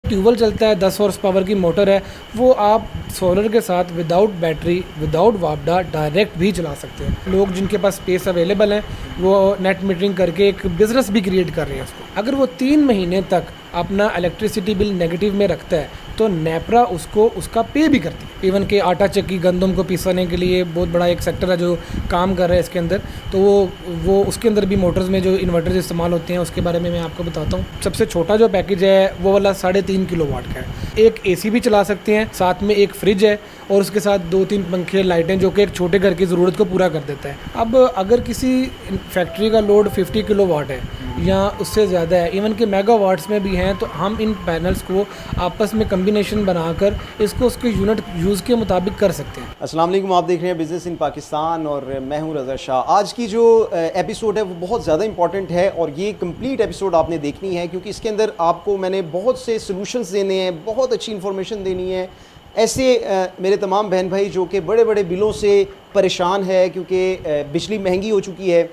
Tubewell चलता है, 10 horse power की मोटर है, वो आप सोलर के साथ विदाउट बैटरी विदाउट वापडा डायरेक्ट भी चला सकते हैं। लोग जिनके पास स्पेस अवेलेबल है वो नेट मीटरिंग करके एक बिज़नेस भी क्रिएट कर रहे हैं उसको। अगर वो 3 महीने तक अपना इलेक्ट्रिसिटी बिल नेगेटिव में रखता है तो नेपरा उसको उसका पे भी करती है। इवन के आटा चक्की गंदम को पीसने के लिए बहुत बड़ा एक सेक्टर है जो काम कर रहा है इसके अंदर, तो वो उसके अंदर भी मोटर्स में जो इन्वर्टर्स इस्तेमाल होते हैं उसके बारे में मैं आपको बताता हूँ। सबसे छोटा जो पैकेज है वो वाला 3.5 किलोवाट का है। एक एसी भी चला सकते हैं, साथ में एक फ्रिज है और उसके साथ 2-3 पंखे लाइटें, जो कि एक छोटे घर की ज़रूरत को पूरा कर देता है। अब अगर किसी फैक्ट्री का लोड 50 किलोवाट है या उससे ज़्यादा है, इवन के मेगावाट्स में भी हैं, तो हम इन पैनल्स को आपस में कम्बिनेशन बनाकर इसको उसके यूनिट यूज़ के मुताबिक कर सकते हैं। अस्सलाम वालेकुम, आप देख रहे हैं बिज़नेस इन पाकिस्तान और मैं हूं रज़ा शाह। आज की जो एपिसोड है वो बहुत ज़्यादा इंपॉर्टेंट है और ये कंप्लीट एपिसोड आपने देखनी है, क्योंकि इसके अंदर आपको मैंने बहुत से सॉल्यूशंस देने हैं, बहुत अच्छी इन्फॉर्मेशन देनी है। ऐसे मेरे तमाम बहन भाई जो कि बड़े बड़े बिलों से परेशान है, क्योंकि बिजली महंगी हो चुकी है।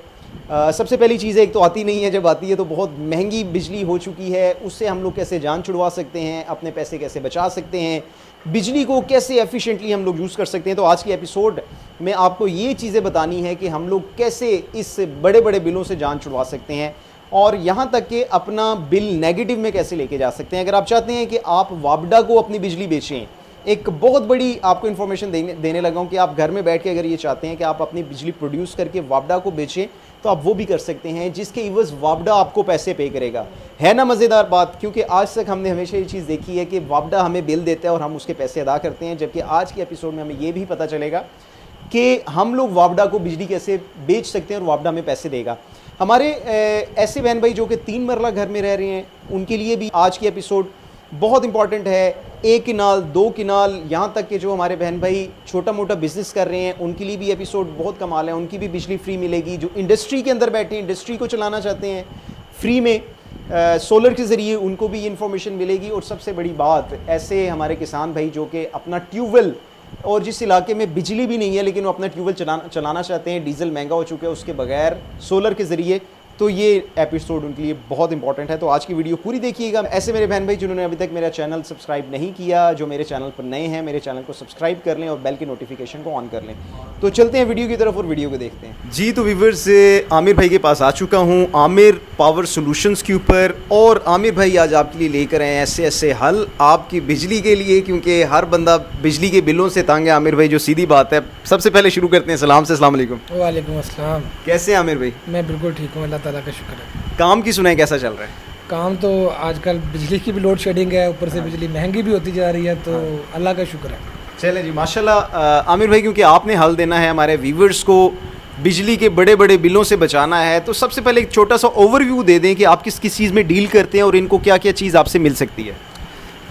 सबसे पहली चीज़ है, एक तो आती नहीं है, जब आती है तो बहुत महंगी बिजली हो चुकी है। उससे हम लोग कैसे जान छुड़वा सकते हैं, अपने पैसे कैसे बचा सकते हैं, बिजली को कैसे एफिशिएंटली हम लोग यूज़ कर सकते हैं। तो आज की एपिसोड में आपको ये चीज़ें बतानी है कि हम लोग कैसे इस बड़े बड़े बिलों से जान छुड़वा सकते हैं और यहाँ तक कि अपना बिल नेगेटिव में कैसे लेके जा सकते हैं। अगर आप चाहते हैं कि आप वापडा को अपनी बिजली बेचें, एक बहुत बड़ी आपको इन्फॉर्मेशन देने लगा हूँ कि आप घर में बैठ के अगर ये चाहते हैं कि आप अपनी बिजली प्रोड्यूस करके वापडा को बेचें तो आप वो भी कर सकते हैं, जिसके इवज़ वापडा आपको पैसे पे करेगा। है ना मज़ेदार बात? क्योंकि आज तक हमने हमेशा ये चीज़ देखी है कि वापडा हमें बिल देता है और हम उसके पैसे अदा करते हैं, जबकि आज के एपिसोड में हमें ये भी पता चलेगा कि हम लोग वापडा को बिजली कैसे बेच सकते हैं और वापडा हमें पैसे देगा। हमारे ऐसे बहन भाई जो कि 3 मरला घर में रह रहे हैं, उनके लिए भी आज की एपिसोड बहुत इंपॉर्टेंट है। 1 किनाल 2 किनाल, यहाँ तक कि जो हमारे बहन भाई छोटा मोटा बिज़नेस कर रहे हैं उनके लिए भी एपिसोड बहुत कमाल है। उनकी भी बिजली फ्री मिलेगी। जो इंडस्ट्री के अंदर बैठे हैं, इंडस्ट्री को चलाना चाहते हैं फ्री में सोलर के ज़रिए, उनको भी ये इन्फॉर्मेशन मिलेगी। और सबसे बड़ी बात, ऐसे हमारे किसान भाई जो कि अपना ट्यूबवेल, और जिस इलाके में बिजली भी नहीं है लेकिन वो अपना ट्यूबवेल चलाना चाहते हैं, डीजल महंगा हो चुका है, उसके बगैर सोलर के ज़रिए, तो ये एपिसोड उनके लिए बहुत इंपॉर्टेंट है। तो आज की वीडियो पूरी देखिएगा। ऐसे मेरे बहन भाई जिन्होंने अभी तक मेरा चैनल सब्सक्राइब नहीं किया, जो मेरे चैनल पर नए हैं, मेरे चैनल को सब्सक्राइब कर लें और बेल की नोटिफिकेशन को ऑन कर लें। तो चलते हैं वीडियो की तरफ और वीडियो को देखते हैं जी। तो व्यूअर्स, आमिर भाई के पास आ चुका हूँ, आमिर पावर सॉल्यूशंस के ऊपर। और आमिर भाई आज आपके लिए लेकर आए ऐसे ऐसे हल आपकी बिजली के लिए, क्योंकि हर बंदा बिजली के बिलों से तंग है आमिर भाई, जो सीधी बात है। सबसे पहले शुरू करते हैं सलाम से। अस्सलाम वालेकुम। वालेकुम अस्सलाम। कैसे हैं आमिर भाई? मैं बिल्कुल ठीक हूँ, अल्लाह ताला का शुक्र है। काम की सुनाई, कैसा चल रहा है काम? तो आजकल बिजली की भी लोड शेडिंग है, ऊपर से बिजली महंगी भी होती जा रही है, तो अल्लाह का शुक्र है। चलें जी, माशाल्लाह। आमिर भाई, क्योंकि आपने हल देना है हमारे व्यूवर्स को, बिजली के बड़े बड़े बिलों से बचाना है, तो सबसे पहले एक छोटा सा ओवरव्यू दे दें कि आप किस किस चीज़ में डील करते हैं और इनको क्या क्या चीज़ आपसे मिल सकती है।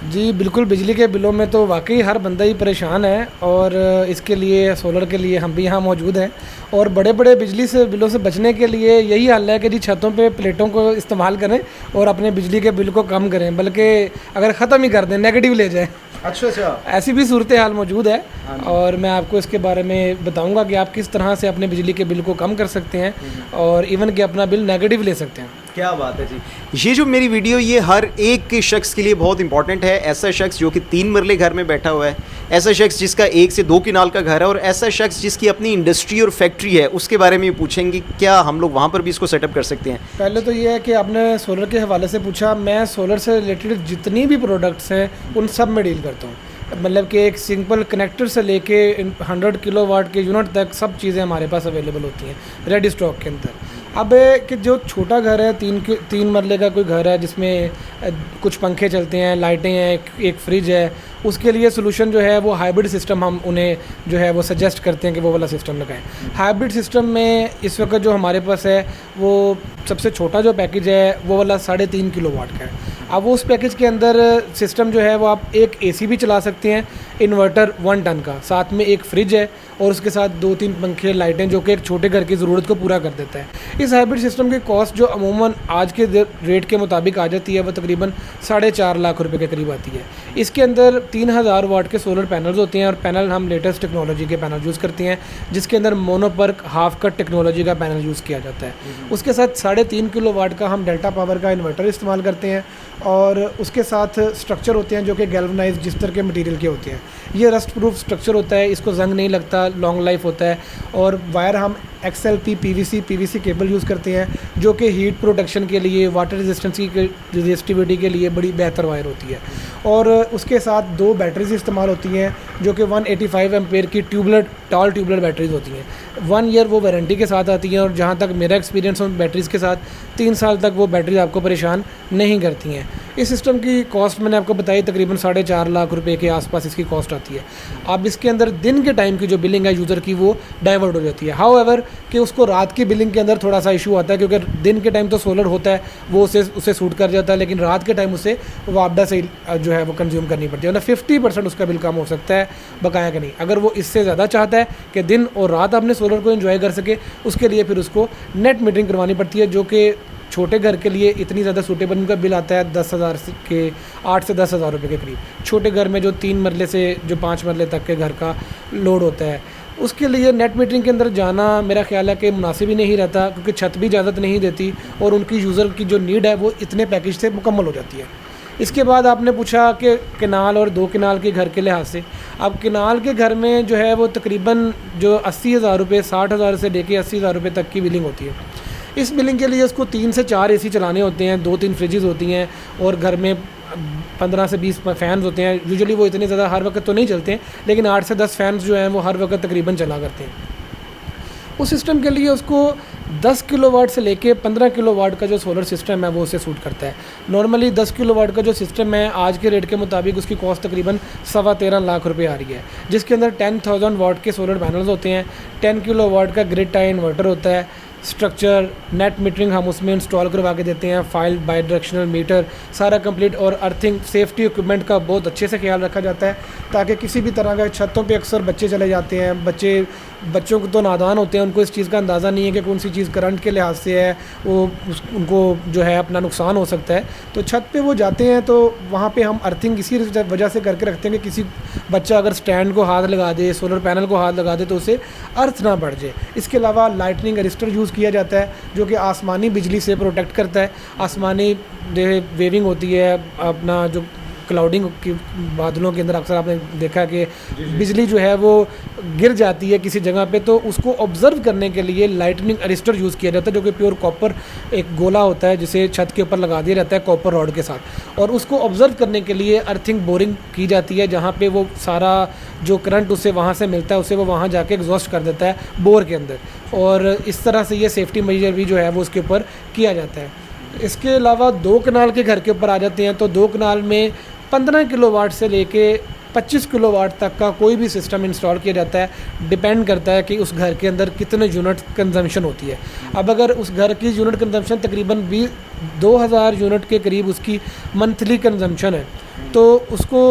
जी बिल्कुल, बिजली के बिलों में तो वाकई हर बंदा ही परेशान है और इसके लिए सोलर के लिए हम भी यहाँ मौजूद हैं। और बड़े बड़े बिजली से बिलों से बचने के लिए यही हल है कि जी छतों पे प्लेटों को इस्तेमाल करें और अपने बिजली के बिल को कम करें, बल्कि अगर ख़त्म ही कर दें, नेगेटिव ले जाएं। अच्छा, ऐसी भी सूरत हाल मौजूद है और मैं आपको इसके बारे में बताऊंगा कि आप किस तरह से अपने बिजली के बिल को कम कर सकते हैं और इवन कि अपना बिल नेगेटिव ले सकते हैं। क्या बात है जी। ये जो मेरी वीडियो, ये हर एक के शख्स के लिए बहुत इंपॉर्टेंट है। ऐसा शख्स जो कि 3 मरले घर में बैठा हुआ है, ऐसा शख्स जिसका 1 से 2 किनाल का घर है, और ऐसा शख्स जिसकी अपनी इंडस्ट्री और फैक्ट्री है, उसके बारे में पूछेंगे क्या हम लोग वहाँ पर भी इसको सेटअप कर सकते हैं। पहले तो ये है कि आपने सोलर के हवाले से पूछा। मैं सोलर से रिलेटेड जितनी भी प्रोडक्ट्स हैं उन सब में डील करता हूँ। मतलब कि एक सिंपल कनेक्टर से लेके 100 किलोवाट के यूनिट तक सब चीज़ें हमारे पास अवेलेबल होती हैं रेडी स्टॉक के अंदर। अब कि जो छोटा घर है, 3 मरले का कोई घर है जिसमें कुछ पंखे चलते हैं, लाइटें हैं, एक फ्रिज है, उसके लिए सोल्यूशन जो है वो हाइब्रिड सिस्टम हम उन्हें जो है वो सजेस्ट करते हैं कि वो वाला सिस्टम लगाएं। हाइब्रिड सिस्टम में इस वक्त जो हमारे पास है वो सबसे छोटा जो पैकेज है वो वाला 3.5 किलोवाट का है। अब वो उस पैकेज के अंदर सिस्टम जो है वो आप एक एसी भी चला सकते हैं, इन्वर्टर 1 टन का, साथ में एक फ्रिज है और उसके साथ 2-3 पंखे लाइटें, जो कि एक छोटे घर की ज़रूरत को पूरा कर देता है। इस हाइब्रिड सिस्टम की कॉस्ट जो अमूमन आज के रेट के मुताबिक आ जाती है वो तकरीबन 4.5 लाख रुपए के करीब आती है। इसके अंदर 3000 वाट के सोलर पैनल्स होते हैं और पैनल हम लेटेस्ट टेक्नोलॉजी के पैनल यूज़ करते हैं, जिसके अंदर मोनोपर्क हाफ कट टेक्नोलॉजी का पैनल यूज़ किया जाता है। उसके साथ 3.5 किलोवाट का हम डेल्टा पावर का इन्वर्टर इस्तेमाल करते हैं और उसके साथ स्ट्रक्चर होते हैं जो कि गैल्वनाइज जिस तरह के मटेरियल के होते हैं। ये रस्ट प्रूफ स्ट्रक्चर होता है, इसको जंग नहीं लगता, लॉन्ग लाइफ होता है। और वायर हम XLP PVC केबल यूज़ करते हैं जो कि हीट प्रोटेक्शन के लिए, वाटर रेजिस्टेंस की रेजिस्टिविटी के लिए बड़ी बेहतर वायर होती है। और उसके साथ 2 बैटरीज इस्तेमाल होती हैं जो कि 185 एम्पेयर की टॉल ट्यूबुलर बैटरीज होती हैं। 1 ईयर वो वारंटी के साथ आती हैं और जहाँ तक मेरा एक्सपीरियंस उन बैटरीज़ के साथ 3 साल तक वो बैटरीज आपको परेशान नहीं करती हैं। इस सिस्टम की कॉस्ट मैंने आपको बताई, तकरीबन 4.5 लाख रुपए के आसपास इसकी कॉस्ट आती है। अब इसके अंदर दिन के टाइम की जो बिलिंग है यूज़र की वो डाइवर्ट हो जाती है। हाउएवर कि उसको रात की बिलिंग के अंदर थोड़ा सा इशू आता है, क्योंकि दिन के टाइम तो सोलर होता है वो उसे सूट कर जाता है, लेकिन रात के टाइम उसे वापडा से जो है वो कंज्यूम करनी पड़ती है। मतलब 50% उसका बिल कम हो सकता है बकाया का नहीं। अगर वो इससे ज़्यादा चाहता है कि दिन और रात अपने सोलर को एंजॉय कर सके, उसके लिए फिर उसको नेट मीटरिंग करवानी पड़ती है, जो कि छोटे घर के लिए इतनी ज़्यादा सूटेबल। उनका बिल आता है 10,000 के 8 से 10,000 रुपये के करीब। छोटे घर में जो 3 मरले से जो 5 मरले तक के घर का लोड होता है, उसके लिए नेट मीटरिंग के अंदर जाना मेरा ख्याल है कि मुनासिब ही नहीं रहता, क्योंकि छत भी इजाज़त नहीं देती और उनकी यूज़र की जो नीड है वो इतने पैकेज से मुकम्मल हो जाती है। इसके बाद आपने पूछा कि किनाल और 2 किनाल के घर के लिहाज से, अब किनाल के घर में जो है वो तकरीबन जो 80,000 रुपये, 60,000 से लेके 80,000 रुपये तक की बिलिंग होती है। इस बिलिंग के लिए उसको 3 से 4 AC चलाने होते हैं, 2-3 फ्रिजेज़ होती हैं और घर में 15 से 20 फ़ैन्स होते हैं। यूजुअली वो इतने ज़्यादा हर वक्त तो नहीं चलते हैं, लेकिन 8 से 10 फ़ैन्स जो हैं वो हर वक्त तकरीबन चला करते हैं। उस सिस्टम के लिए उसको 10 किलोवाट से लेके 15 किलोवाट का जो सोलर सिस्टम है वो उसे सूट करता है। नॉर्मली 10 किलोवाट का जो सिस्टम है आज के रेट के मुताबिक उसकी कॉस्ट तकरीबन 13.25 लाख रुपए आ रही है, जिसके अंदर 10,000 वाट के सोलर पैनल्स होते हैं, 10 किलोवाट का ग्रिड टाई इन्वर्टर होता है, स्ट्रक्चर, नेट मीटरिंग हम उसमें इंस्टॉल करवा के देते हैं, फाइल बाई डायरेक्शनल मीटर सारा कंप्लीट, और अर्थिंग सेफ्टी इक्विपमेंट का बहुत अच्छे से ख्याल रखा जाता है ताकि किसी भी तरह का, छतों पे अक्सर बच्चे चले जाते हैं, बच्चों को तो नादान होते हैं, उनको इस चीज़ का अंदाज़ा नहीं है कि कौन सी चीज़ करंट के लिहाज से है उनको जो है अपना नुकसान हो सकता है। तो छत पे वो जाते हैं तो वहाँ पे हम अर्थिंग इसी वजह से करके रखते हैं कि किसी बच्चा अगर स्टैंड को हाथ लगा दे, सोलर पैनल को हाथ लगा दे तो उसे अर्थ ना बढ़ जाए। इसके अलावा लाइटनिंग अरिस्टर यूज़ किया जाता है जो कि आसमानी बिजली से प्रोटेक्ट करता है। आसमानी जो वेविंग होती है, अपना जो क्लाउडिंग की बादलों के अंदर अक्सर आपने देखा कि बिजली जो है वो गिर जाती है किसी जगह पे, तो उसको ऑब्ज़र्व करने के लिए लाइटनिंग अरिस्टर यूज़ किया जाता है, जो कि प्योर कॉपर एक गोला होता है जिसे छत के ऊपर लगा दिया जाता है कॉपर रॉड के साथ, और उसको ऑब्ज़र्व करने के लिए अर्थिंग बोरिंग की जाती है, जहाँ पे वो सारा जो करंट उसे वहाँ से मिलता है उसे वो वहाँ जाके एग्जॉस्ट कर देता है बोर के अंदर, और इस तरह से ये सेफ्टी मेजर भी जो है वो उसके ऊपर किया जाता है। इसके अलावा 2 कनाल के घर के ऊपर आ जाते हैं तो 2 कनाल में 15 किलोवाट से लेके 25 किलोवाट तक का कोई भी सिस्टम इंस्टॉल किया जाता है। डिपेंड करता है कि उस घर के अंदर कितने यूनिट कंजम्पशन होती है। अब अगर उस घर की यूनिट कंजम्पशन तकरीबन 2000 यूनिट के करीब उसकी मंथली कंजम्पशन है, तो उसको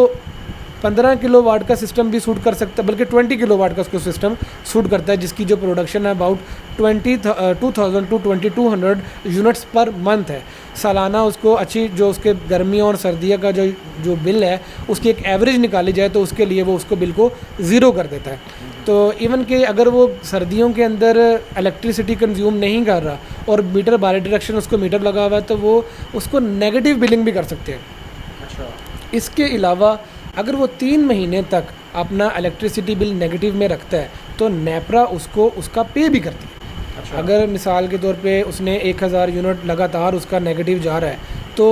15 किलोवाट का सिस्टम भी सूट कर सकता है, बल्कि 20 किलोवाट का उसको सिस्टम सूट करता है, जिसकी जो प्रोडक्शन है about 2000 to 2200 units per month है। सालाना उसको अच्छी जो उसके गर्मियों और सर्दियों का जो बिल है उसकी एक एवरेज निकाली जाए तो उसके लिए वो उसको बिल को ज़ीरो कर देता है। तो इवन कि अगर वो सर्दियों के अंदर इलेक्ट्रिसिटी कंज्यूम नहीं कर रहा और मीटर बाई डायरेक्शन उसको मीटर लगा हुआ है तो वो उसको नेगेटिव बिलिंग भी कर सकते हैं। अच्छा, इसके अलावा अगर वो 3 महीने तक अपना इलेक्ट्रिसिटी बिल नेगेटिव में रखता है तो नेपरा उसको उसका पे भी करती है। अच्छा। अगर मिसाल के तौर पे उसने 1000 यूनिट लगातार उसका नेगेटिव जा रहा है तो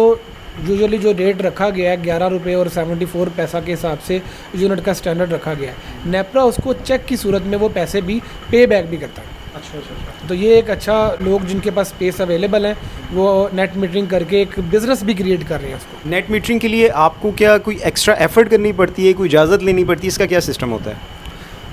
यूजुअली जो रेट रखा गया है 11 रुपये और 74 पैसा के हिसाब से यूनिट का स्टैंडर्ड रखा गया है। नेपरा उसको चेक की सूरत में वो पैसे भी पे बैक भी करता है। अच्छा। तो ये एक अच्छा, लोग जिनके पास स्पेस अवेलेबल है वो नेट मीटरिंग करके एक बिज़नेस भी क्रिएट कर रहे हैं उसको। नेट मीटरिंग के लिए आपको क्या कोई एक्स्ट्रा एफर्ट करनी पड़ती है, कोई इजाज़त लेनी पड़ती है, इसका क्या सिस्टम होता है?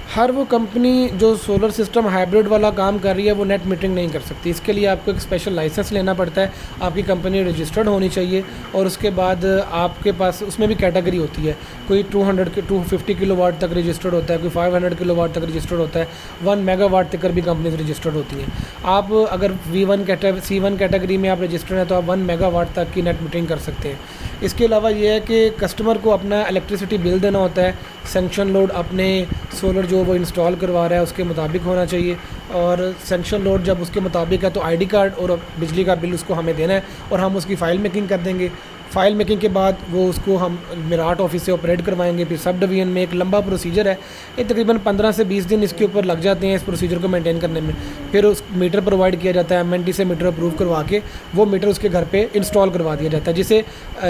हर वो कंपनी जो सोलर सिस्टम हाइब्रिड वाला काम कर रही है वो नेट मीटरिंग नहीं कर सकती। इसके लिए आपको एक स्पेशल लाइसेंस लेना पड़ता है, आपकी कंपनी रजिस्टर्ड होनी चाहिए, और उसके बाद आपके पास उसमें भी कैटेगरी होती है। कोई 250 किलोवाट तक रजिस्टर्ड होता है, कोई 500 किलोवाट तक रजिस्टर्ड होता है, 1 मेगावाट तक भी कंपनीज रजिस्टर्ड होती हैं। आप अगर C1 कैटेगरी में आप रजिस्टर्ड हैं तो आप 1 मेगावाट तक की नेट मीटरिंग कर सकते हैं। इसके अलावा ये है कि कस्टमर को अपना इलेक्ट्रिसिटी बिल देना होता है, सेंक्शन लोड अपने सोलर जो वो इंस्टॉल करवा रहा है उसके मुताबिक होना चाहिए, और सेंक्शन लोड जब उसके मुताबिक है तो आईडी कार्ड और बिजली का बिल उसको हमें देना है और हम उसकी फ़ाइल मेकिंग कर देंगे। फाइल मेकिंग के बाद वो उसको हम मिराट ऑफिस से ऑपरेट करवाएंगे। फिर सब डिवीज़न में एक लंबा प्रोसीजर है, ये तकरीबन 15 से 20 दिन इसके ऊपर लग जाते हैं इस प्रोसीजर को मेंटेन करने में। फिर उस मीटर प्रोवाइड किया जाता है, MND से मीटर अप्रूव करवा के वो मीटर उसके घर पे इंस्टॉल करवा दिया जाता है। जिसे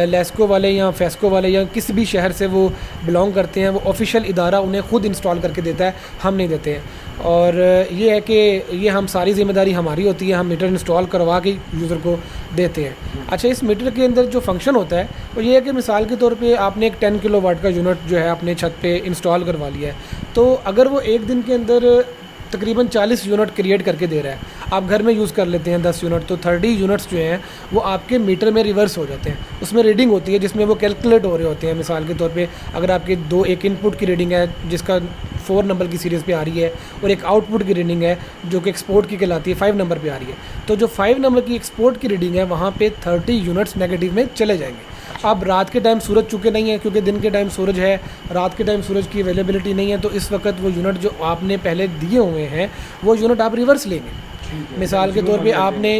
लेस्को वाले या फेस्को वाले या किसी भी शहर से वो बिलोंग करते हैं, वो ऑफिशियल इदारा उन्हें खुद इंस्टॉल करके देता है, हम नहीं देते हैं। और ये है कि ये हम सारी ज़िम्मेदारी हमारी होती है, हम मीटर इंस्टॉल करवा के यूज़र को देते हैं। अच्छा, इस मीटर के अंदर जो फंक्शन होता है वो ये है कि मिसाल के तौर पे आपने एक 10 किलोवाट का यूनिट जो है अपने छत पे इंस्टॉल करवा लिया है, तो अगर वो एक दिन के अंदर तकरीबन 40 यूनिट क्रिएट करके दे रहा है, आप घर में यूज़ कर लेते हैं 10 यूनिट, तो 30 यूनिट्स जो हैं वो आपके मीटर में रिवर्स हो जाते हैं। उसमें रीडिंग होती है जिसमें वो कैलकुलेट हो रहे होते हैं। मिसाल के तौर पे अगर आपके एक इनपुट की रीडिंग है जिसका 4 नंबर की सीरीज़ पे आ रही है, और एक आउटपुट की रीडिंग है जो कि एक्सपोर्ट की कहलाती है 5 नंबर पे आ रही है, तो जो 5 नंबर की एक्सपोर्ट की रीडिंग है वहाँ पे 30 यूनिट्स नेगेटिव में चले जाएंगे। अब रात के टाइम सूरज चुके नहीं है, क्योंकि दिन के टाइम सूरज है, रात के टाइम सूरज की अवेलेबिलिटी नहीं है, तो इस वक्त वो यूनिट जो आपने पहले दिए हुए हैं वो यूनिट आप रिवर्स लेंगे। मिसाल के तौर पे आपने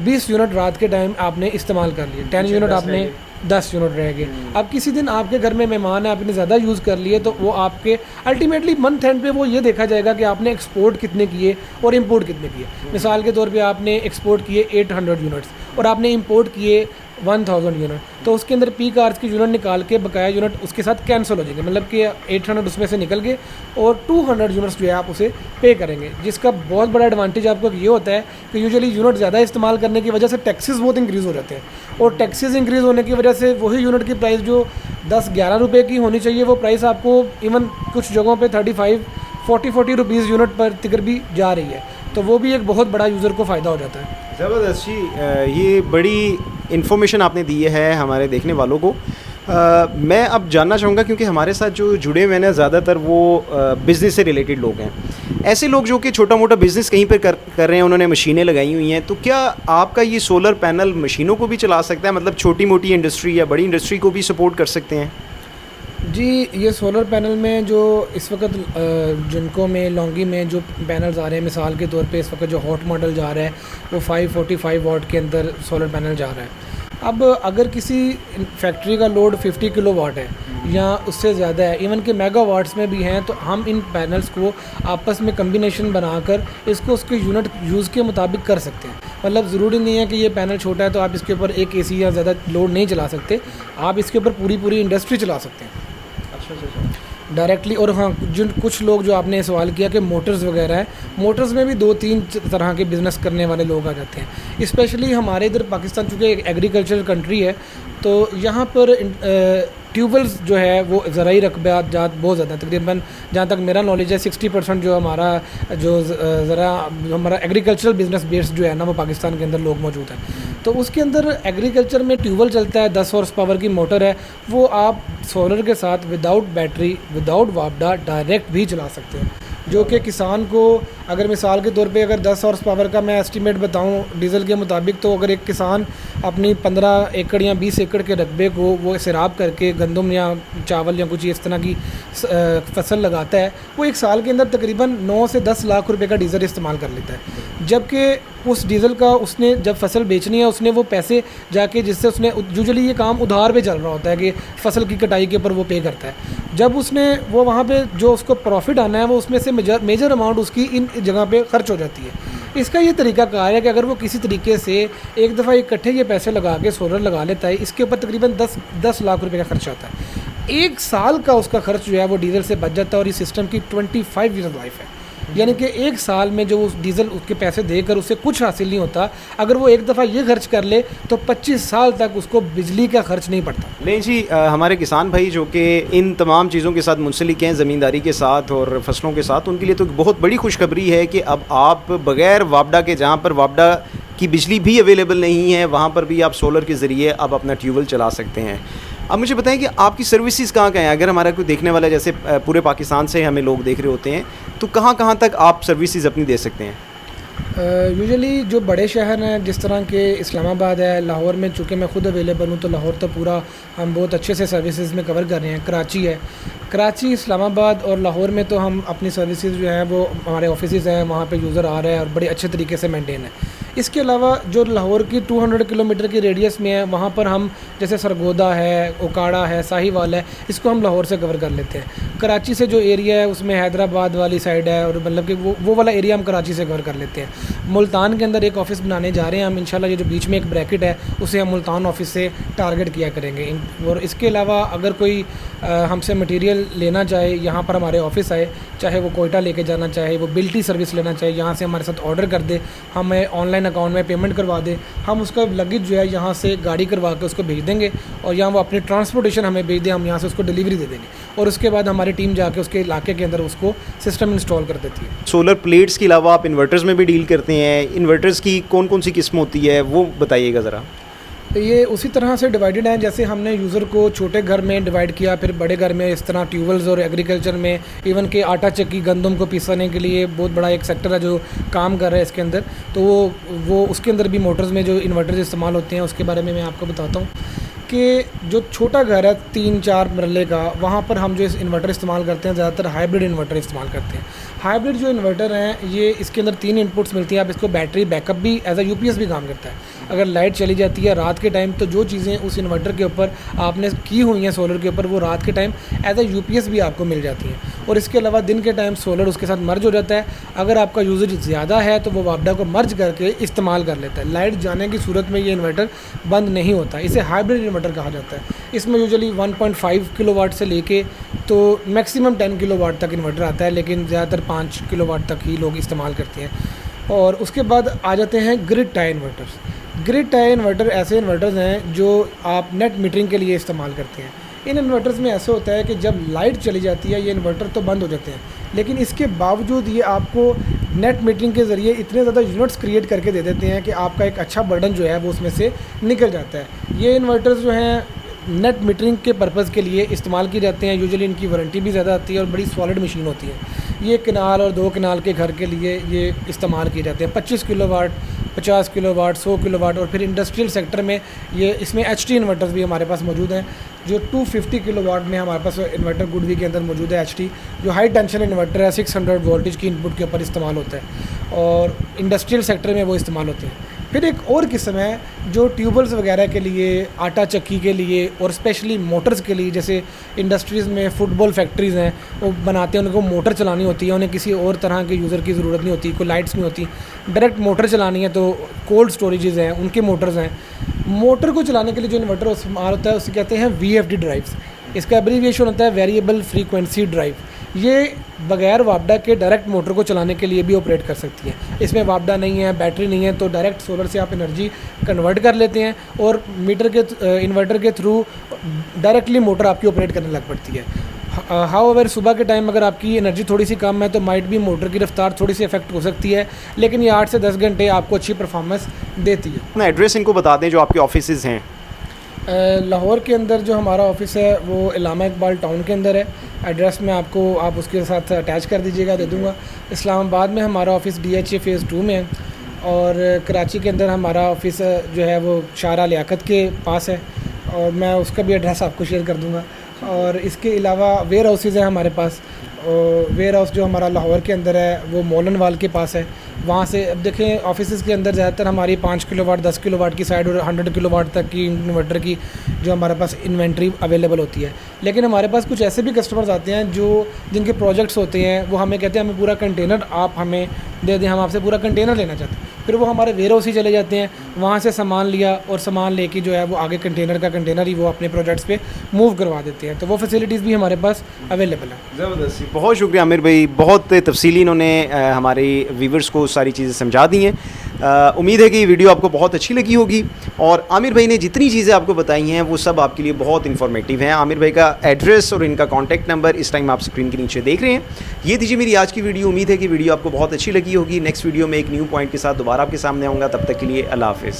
20 यूनिट रात के टाइम आपने इस्तेमाल कर लिए, 10 यूनिट आपने 10 यूनिट रह गए। अब किसी दिन आपके घर में मेहमान है, आपने ज़्यादा यूज़ कर लिए, तो वो आपके अल्टीमेटली मंथ एंड पे वो ये देखा जाएगा कि आपने एक्सपोर्ट कितने किए और इंपोर्ट कितने किए। मिसाल के तौर पे आपने एक्सपोर्ट किए 800 यूनिट्स और आपने इंपोर्ट किए 1000 यूनिट, तो उसके अंदर पीक आवर्स की यूनिट निकाल के बकाया यूनिट उसके साथ कैंसिल हो जाएंगे, मतलब कि 800 उसमें से निकल गए और 200 यूनिट्स जो है आप उसे पे करेंगे। जिसका बहुत बड़ा एडवांटेज आपको ये होता है कि यूजुअली यूनिट ज़्यादा इस्तेमाल करने की वजह से टैक्सेस बहुत इंक्रीज़ हो जाते हैं, और टैक्सेस इंक्रीज़ होने की वजह से वही यूनिट की प्राइस जो 10-11 रुपये की होनी चाहिए वो प्राइस आपको इवन कुछ जगहों पर 35-40 रुपीज़ यूनिट पर तिकर भी जा रही है, तो वो भी एक बहुत बड़ा यूज़र को फ़ायदा हो जाता है। ज़बरदस्त जी, ये बड़ी इन्फॉर्मेशन आपने दी है हमारे देखने वालों को। मैं अब जानना चाहूँगा, क्योंकि हमारे साथ जो जुड़े हुए हैं ज़्यादातर वो बिज़नेस से रिलेटेड लोग हैं, ऐसे लोग जो कि छोटा मोटा बिज़नेस कहीं पे कर रहे हैं, उन्होंने मशीनें लगाई हुई हैं, तो क्या आपका ये सोलर पैनल मशीनों को भी चला सकता है, मतलब छोटी मोटी इंडस्ट्री या बड़ी इंडस्ट्री को भी सपोर्ट कर सकते हैं? जी, ये सोलर पैनल में जो इस वक्त जिनको में लॉन्गी में जो पैनल्स आ रहे हैं, मिसाल के तौर पे इस वक्त जो हॉट मॉडल जा रहा है वो 545 वाट के अंदर सोलर पैनल जा रहा है। अब अगर किसी फैक्ट्री का लोड 50 किलोवाट है या उससे ज़्यादा है, इवन के मेगावाट्स में भी हैं, तो हम इन पैनल्स को आपस में कम्बिनेशन बनाकर इसको उसके यूनिट यूज़ के मुताबिक कर सकते हैं। मतलब ज़रूरी नहीं है कि ये पैनल छोटा है तो आप इसके ऊपर एक AC या ज़्यादा लोड नहीं चला सकते, आप इसके ऊपर पूरी इंडस्ट्री चला सकते हैं डायरेक्टली। और हाँ, जिन कुछ लोग जो आपने सवाल किया कि मोटर्स वगैरह है, मोटर्स में भी 2-3 तरह के बिज़नेस करने वाले लोग आ जाते हैं। स्पेशली हमारे इधर पाकिस्तान चूँकि एक एग्रीकल्चर कंट्री है, तो यहाँ पर ट्यूबवेल्स जो है वो ज़राई रकबा जात बहुत ज़्यादा, तकरीबन जहाँ तक मेरा नॉलेज है 60% जो हमारा हमारा एग्रीकल्चरल बिजनेस बेस्ड जो है ना वो पाकिस्तान के अंदर लोग मौजूद हैं। तो उसके अंदर एग्रीकल्चर में ट्यूबवेल चलता है, 10 हॉर्स पावर की मोटर है, वो आप सोलर के साथ विदाउट बैटरी विदाउट वापडा डायरेक्ट भी चला सकते हैं, जो कि किसान को अगर मिसाल के तौर पे अगर 10 हॉर्स पावर का मैं एस्टीमेट बताऊं डीजल के मुताबिक, तो अगर एक किसान अपनी 15 एकड़ या 20 एकड़ के रकबे को वो सैराब करके गंदम या चावल या कुछ इस तरह की फसल लगाता है, वो एक साल के अंदर तकरीबन 9 से 10 लाख रुपए का डीजल इस्तेमाल कर लेता है। जबकि उस डीजल का उसने जब फसल बेचनी है उसने वो पैसे जाके जिससे उसने यूजुअली ये काम उधार पे चल रहा होता है कि फसल की कटाई के ऊपर वो पे करता है, जब उसने वो वहाँ पे जो उसको प्रॉफिट आना है वो उसमें से मेजर अमाउंट उसकी इन जगह पे खर्च हो जाती है। इसका ये तरीका कार है कि अगर वो किसी तरीके से एक दफ़ा इकट्ठे ये पैसे लगा के सोलर लगा लेता है, इसके ऊपर तकरीबन 10 लाख रुपए का खर्च आता है। एक साल का उसका खर्च जो है वो डीजल से बच जाता है, और इस सिस्टम की 25 ईयर लाइफ है, यानी कि एक साल में जो उस डीजल उसके पैसे देकर उससे कुछ हासिल नहीं होता, अगर वो एक दफ़ा ये खर्च कर ले तो 25 साल तक उसको बिजली का खर्च नहीं पड़ता। नहीं जी, हमारे किसान भाई जो कि इन तमाम चीज़ों के साथ मुंसलिक हैं, ज़मींदारी के साथ और फसलों के साथ, उनके लिए तो बहुत बड़ी खुशखबरी है कि अब आप बग़ैर वापडा के, जहाँ पर वापडा की बिजली भी अवेलेबल नहीं है, वहाँ पर भी आप सोलर के ज़रिए अब अपना ट्यूबवेल चला सकते हैं। अब मुझे बताएं कि आपकी सर्विसेज कहाँ कहाँ हैं? अगर हमारा कोई देखने वाला, जैसे पूरे पाकिस्तान से हमें लोग देख रहे होते हैं, तो कहाँ कहाँ तक आप सर्विसेज अपनी दे सकते हैं? यूजुअली जो बड़े शहर हैं जिस तरह के इस्लामाबाद है, लाहौर में चूँकि मैं ख़ुद अवेलेबल हूँ तो लाहौर तो पूरा हम बहुत अच्छे से सर्विसेज में कवर कर रहे हैं। कराची है, कराची, इस्लामाबाद और लाहौर में तो हम अपनी सर्विसेज जो हैं वो हमारे ऑफिसेज़ हैं, वहाँ पे यूज़र आ रहा है और बड़े अच्छे तरीके से मेंटेन है। इसके अलावा जो लाहौर की 200 किलोमीटर की रेडियस में है, वहाँ पर हम जैसे सरगोदा है, ओकाड़ा है, साहिवाल है, इसको हम लाहौर से कवर कर लेते हैं। कराची से जो एरिया है उसमें हैदराबाद वाली साइड है, और मतलब कि वो वाला एरिया हम कराची से कवर कर लेते हैं। मुल्तान के अंदर एक ऑफ़िस बनाने जा रहे हैं हम इंशाल्लाह, ये जो बीच में एक ब्रैकेट है उसे हम मुल्तान ऑफ़िस से टारगेट किया करेंगे। और इसके अलावा अगर कोई हमसे मटेरियल लेना चाहे, यहाँ पर हमारे ऑफ़िस आए, चाहे वो कोयटा लेके जाना चाहे, वो बिल्टी सर्विस लेना चाहे, यहाँ से हमारे साथ ऑर्डर कर दे, हमें ऑनलाइन अकाउंट में पेमेंट करवा दे, हम उसका लगेज जो है यहाँ से गाड़ी करवा के उसको भेज देंगे, और यहाँ वो अपनी ट्रांसपोर्टेशन हमें भेज दे, हम यहाँ से उसको डिलीवरी दे देंगे, और उसके बाद हमारी टीम जाके उसके इलाके के अंदर उसको सिस्टम इंस्टॉल कर देती है। सोलर प्लेट्स के अलावा आप इन्वर्टर्स में भी डील करते हैं, इन्वर्टर्स की कौन कौन सी किस्म होती है वो बताइएगा ज़रा। ये उसी तरह से डिवाइडेड हैं, जैसे हमने यूज़र को छोटे घर में डिवाइड किया, फिर बड़े घर में इस तरह ट्यूबवेल्स और एग्रीकल्चर में, इवन के आटा चक्की गंदम को पीसने के लिए बहुत बड़ा एक सेक्टर है जो काम कर रहा है इसके अंदर। तो वो उसके अंदर भी मोटर्स में जो इन्वर्टर्स इस्तेमाल होते हैं उसके बारे में मैं आपको बताता हूँ कि जो छोटा घर है 3-4 मरले का, वहाँ पर हम जो इस इन्वर्टर इस्तेमाल करते हैं ज़्यादातर हाइब्रिड इन्वर्टर इस्तेमाल करते हैं। हाइब्रिड जो इन्वर्टर हैं ये इसके अंदर 3 इनपुट्स मिलती हैं। आप इसको बैटरी बैकअप भी एज अ यूपीएस भी काम करता है। अगर लाइट चली जाती है रात के टाइम, तो जो चीज़ें उस इन्वर्टर के ऊपर आपने की हुई हैं सोलर के ऊपर, वो रात के टाइम एज अ यूपीएस भी आपको मिल जाती हैं। और इसके अलावा दिन के टाइम सोलर उसके साथ मर्ज हो जाता है। अगर आपका यूजेज ज़्यादा है तो वो वापडा को मर्ज करके इस्तेमाल कर लेता है। लाइट जाने की सूरत में ये इन्वर्टर बंद नहीं होता। इसे हाइब्रिड इन्वर्टर कहा जाता है। इसमें यूजुअली 1.5 किलोवाट से लेके तो मैक्सिमम 10 किलोवाट तक इन्वर्टर आता है, लेकिन ज़्यादातर 5 किलोवाट तक ही लोग इस्तेमाल करते हैं। और उसके बाद आ जाते हैं grid tie inverters. Grid tie inverter ऐसे इन्वर्टर्स हैं जो आप नेट मीटरिंग के लिए इस्तेमाल करते हैं। इन इन्वर्टर्स में ऐसे होता है कि जब लाइट चली जाती है ये इन्वर्टर तो बंद हो जाते हैं, लेकिन इसके बावजूद ये आपको नेट मीटरिंग के ज़रिए इतने ज़्यादा यूनिट्स क्रिएट करके दे देते हैं कि आपका एक अच्छा बर्डन जो है वो उसमें से निकल जाता है। ये इन्वर्टर्स जो हैं नेट मीटरिंग के पर्पज़ के लिए इस्तेमाल किए जाते हैं। यूजुअली इनकी वारंटी भी ज़्यादा आती है और बड़ी सॉलिड मशीन होती है। ये कनाल और 2 कनाल के घर के लिए ये इस्तेमाल किए जाते हैं। 25 किलोवाट, 50 किलोवाट, 100 किलोवाट, और फिर इंडस्ट्रियल सेक्टर में ये इसमें एचटी इन्वर्टर्स भी हमारे पास मौजूद हैं जो 250 किलोवाट में हमारे पास इन्वर्टर गुडवी के अंदर मौजूद है। एचटी जो हाई टेंशन इन्वर्टर है 600 वोल्टेज की इनपुट के ऊपर इस्तेमाल होता है और इंडस्ट्रियल सेक्टर में वो इस्तेमाल होते हैं। फिर एक और किस्म है जो ट्यूबवेल्स वगैरह के लिए, आटा चक्की के लिए और स्पेशली मोटर्स के लिए, जैसे इंडस्ट्रीज़ में फुटबॉल फैक्ट्रीज़ हैं वो बनाते हैं, उनको मोटर चलानी होती है, उन्हें किसी और तरह के यूज़र की ज़रूरत नहीं होती, कोई लाइट्स नहीं होती, डायरेक्ट मोटर चलानी है, तो कोल्ड स्टोरेजेज़ हैं उनके मोटर्स हैं। मोटर को चलाने के लिए जो इन्वर्टर इस्तेमाल होता है उसे कहते हैं VFD ड्राइव्स। इसका एब्रीविएशन होता है वेरिएबल फ्रीक्वेंसी ड्राइव। ये बगैर वापडा के डायरेक्ट मोटर को चलाने के लिए भी ऑपरेट कर सकती है। इसमें वापडा नहीं है, बैटरी नहीं है, तो डायरेक्ट सोलर से आप एनर्जी कन्वर्ट कर लेते हैं और मीटर के इन्वर्टर के थ्रू डायरेक्टली मोटर आपकी ऑपरेट करने लग पड़ती है। हाउएवर सुबह के टाइम अगर आपकी एनर्जी थोड़ी सी कम है तो माइट भी मोटर की रफ्तार थोड़ी सी इफेक्ट हो सकती है, लेकिन ये 8 से 10 घंटे आपको अच्छी परफॉर्मेंस देती है। अपना एड्रेस इनको बता दें जो आपके ऑफिसेज़ हैं। लाहौर के अंदर जो हमारा ऑफिस है वो इलामा इकबाल टाउन के अंदर है। एड्रेस में आपको आप उसके साथ अटैच कर दीजिएगा, दे दूँगा। इस्लामाबाद में हमारा ऑफिस DHA फ़ेज़ 2 में है और कराची के अंदर हमारा ऑफिस जो है वो शारा लियाकत के पास है और मैं उसका भी एड्रेस आपको शेयर कर दूँगा। और इसके अलावा वेयर हाउसेज़ हैं हमारे पास। और वेयर हाउस जो हमारा लाहौर के अंदर है वो मोलन वाल के पास है। वहाँ से अब देखें ऑफिस के अंदर ज़्यादातर हमारी 5 किलोवाट, 10 किलोवाट की साइड और 100 किलोवाट तक की इन्वर्टर की जो हमारे पास इन्वेंट्री अवेलेबल होती है। लेकिन हमारे पास कुछ ऐसे भी कस्टमर्स आते हैं जो जिनके प्रोजेक्ट्स होते हैं, वो हमें कहते हैं हमें पूरा कंटेनर आप हमें दे दें, हम आपसे पूरा कंटेनर लेना चाहते हैं। फिर वो हमारे वेयर हाउस ही चले जाते हैं, वहाँ से सामान लिया और सामान लेके जो है वो आगे कंटेनर ही वो अपने प्रोजेक्ट्स पे मूव करवा देते हैं। तो वो फैसिलिटीज़ भी हमारे पास अवेलेबल है। ज़बरदस्त, बहुत शुक्रिया आमिर भाई, बहुत तफसीली इन्होंने हमारे व्यूवर्स को सारी चीज़ें समझा दी हैं। उम्मीद है कि ये वीडियो आपको बहुत अच्छी लगी होगी और आमिर भाई ने जितनी चीज़ें आपको बताई हैं वो सब आपके लिए बहुत इन्फॉर्मेटिव हैं। आमिर भाई का एड्रेस और इनका कॉन्टैक्ट नंबर इस टाइम आप स्क्रीन के नीचे देख रहे हैं। ये थी मेरी आज की वीडियो। उम्मीद है कि वीडियो आपको बहुत अच्छी लगी होगी। नेक्स्ट वीडियो में एक न्यू पॉइंट के साथ दोबारा आपके सामने आऊँगा। तब तक के लिए अल्लाह हाफ़िज़।